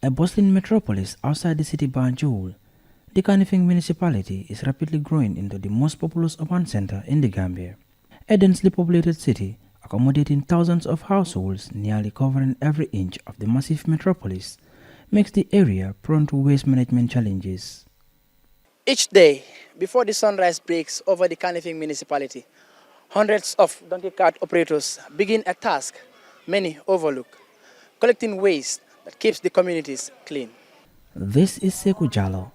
A bustling metropolis outside the city Banjul, the Kanifing municipality is rapidly growing into the most populous urban center in the Gambia. A densely populated city accommodating thousands of households nearly covering every inch of the massive metropolis makes the area prone to waste management challenges. Each day, before the sunrise breaks over the Kanifing municipality, hundreds of donkey cart operators begin a task many overlook, collecting waste that keeps the communities clean. This is Sekou Jallo,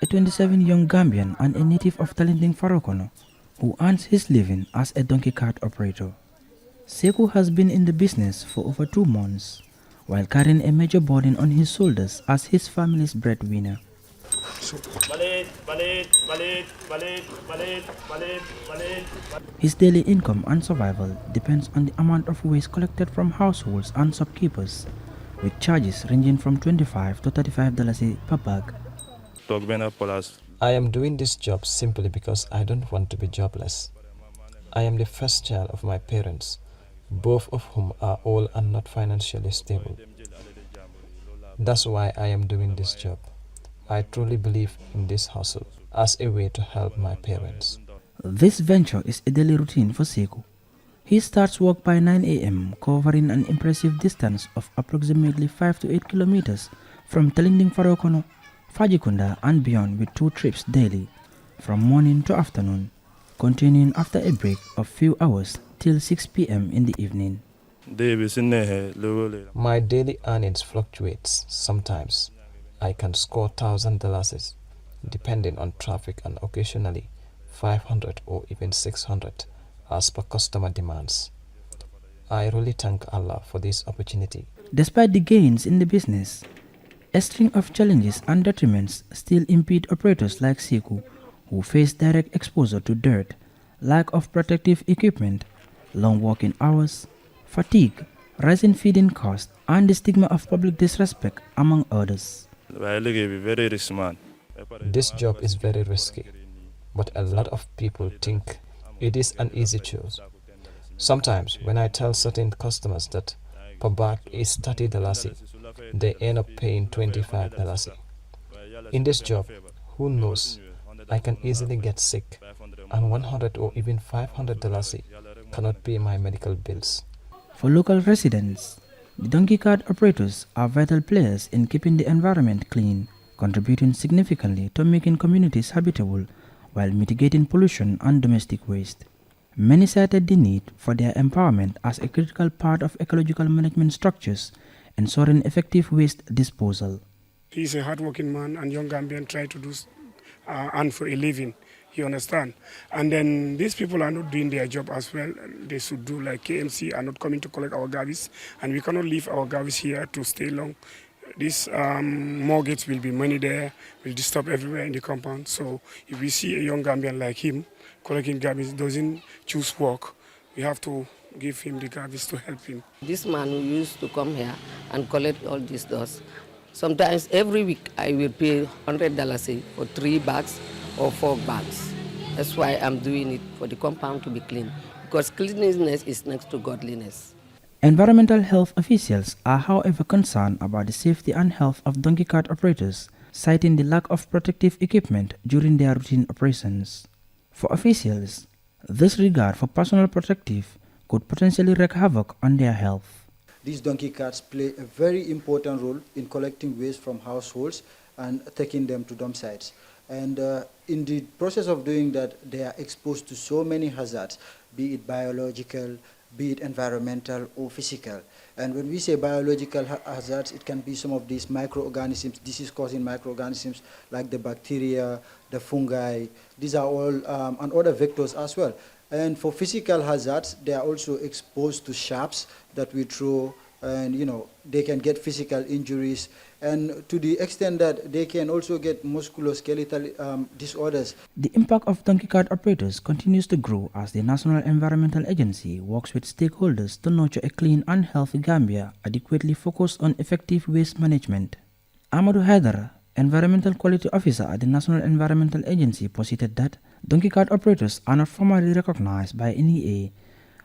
a 27 young Gambian and a native of Talinding Farokono, who earns his living as a donkey cart operator. Sekou has been in the business for over 2 months, while carrying a major burden on his shoulders as his family's breadwinner. His daily income and survival depends on the amount of waste collected from households and shopkeepers, with charges ranging from $25 to $35 per bag. I am doing this job simply because I don't want to be jobless. I am the first child of my parents, both of whom are old and not financially stable. That's why I am doing this job. I truly believe in this hustle as a way to help my parents. This venture is a daily routine for Sekou. He starts work by 9 a.m., covering an impressive distance of approximately 5 to 8 kilometers from Talinding Farokono, Fajikunda and beyond with 2 trips daily, from morning to afternoon, continuing after a break of few hours till 6 p.m. in the evening. My daily earnings fluctuates. Sometimes I can score $1,000 depending on traffic, and occasionally 500 or even 600 as per customer demands. I really thank Allah for this opportunity. Despite the gains in the business, a string of challenges and detriments still impede operators like Sekou, who face direct exposure to dirt, lack of protective equipment, long working hours, fatigue, rising feeding costs, and the stigma of public disrespect, among others. This job is very risky, but a lot of people think it is an easy choice. Sometimes when I tell certain customers that per bag is $30, they end up paying $25. In this job, who knows, I can easily get sick, and $100 or even $500 cannot pay my medical bills. For local residents, the donkey cart operators are vital players in keeping the environment clean, contributing significantly to making communities habitable while mitigating pollution and domestic waste. Many cited the need for their empowerment as a critical part of ecological management structures, ensuring effective waste disposal. He's a hardworking man and young Gambian try to do earn for a living, you understand? And then these people are not doing their job as well. They should do like KMC are not coming to collect our garbage, and we cannot leave our garbage here to stay long. This mortgage will be money there, will disturb everywhere in the compound. So if we see a young Gambian like him collecting garbage, doesn't choose work, we have to give him the garbage to help him. This man who used to come here and collect all these dust, sometimes every week I will pay $100 for 3 bags or 4 bags. That's why I'm doing it, for the compound to be clean, because cleanliness is next to godliness. Environmental health officials are, however, concerned about the safety and health of donkey cart operators, citing the lack of protective equipment during their routine operations. For officials, this regard for personal protective could potentially wreak havoc on their health. These donkey carts play a very important role in collecting waste from households and taking them to dump sites. And in the process of doing that, they are exposed to so many hazards, be it biological, be it environmental or physical. And when we say biological hazards, it can be some of these microorganisms, disease-causing microorganisms like the bacteria, the fungi. These are all, and other vectors as well. And for physical hazards, they are also exposed to sharps that we throw, and they can get physical injuries, and to the extent that they can also get musculoskeletal disorders. The impact of donkey cart operators continues to grow as the National Environmental Agency works with stakeholders to nurture a clean and healthy Gambia adequately focused on effective waste management. Amadou Haidara, Environmental Quality Officer at the National Environmental Agency, posited that donkey cart operators are not formally recognized by NEA,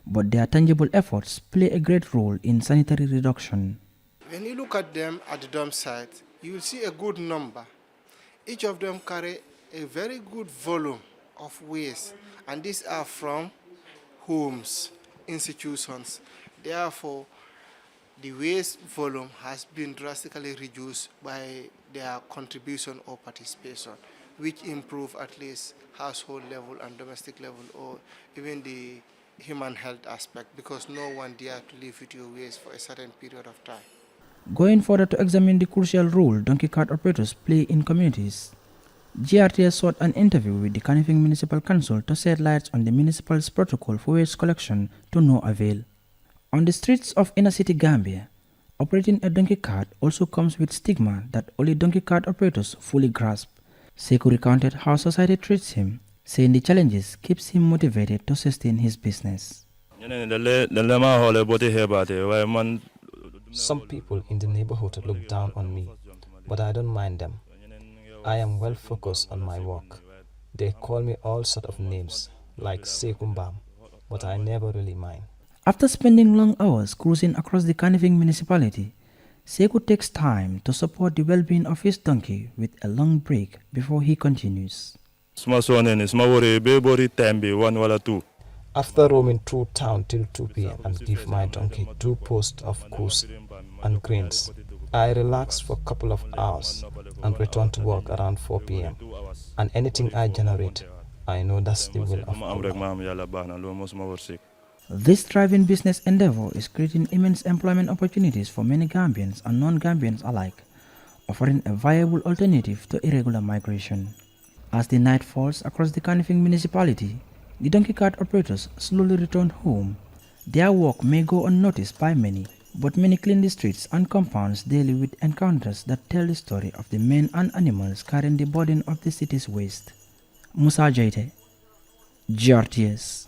but their tangible efforts play a great role in sanitary reduction. When you look at them at the dump site, you will see a good number. Each of them carry a very good volume of waste, and these are from homes, institutions. Therefore, the waste volume has been drastically reduced by their contribution or participation, which improve at least household level and domestic level, or even the human health aspect, because no one dare to live with your waste for a certain period of time. Going further to examine the crucial role donkey cart operators play in communities, GRTS sought an interview with the Kanifing Municipal Council to shed light on the municipal's protocol for waste collection to no avail. On the streets of inner city Gambia, operating a donkey cart also comes with stigma that only donkey cart operators fully grasp. Sekou recounted how society treats him, saying the challenges keeps him motivated to sustain his business. Some people in the neighborhood look down on me, but I don't mind them. I am well focused on my work. They call me all sort of names, like Sekumbam, but I never really mind. After spending long hours cruising across the Kanifing municipality, Sekou takes time to support the well-being of his donkey with a long break before he continues. After roaming through town till 2 p.m. and give my donkey 2 posts of coos and grains, I relax for a couple of hours and return to work around 4 p.m. And anything I generate, I know that's the will of Allah. This thriving business endeavor is creating immense employment opportunities for many Gambians and non-Gambians alike, offering a viable alternative to irregular migration. As the night falls across the Kanifing municipality, the donkey cart operators slowly return home. Their work may go unnoticed by many, but many clean the streets and compounds daily with encounters that tell the story of the men and animals carrying the burden of the city's waste. Musa Jaite, GRTS.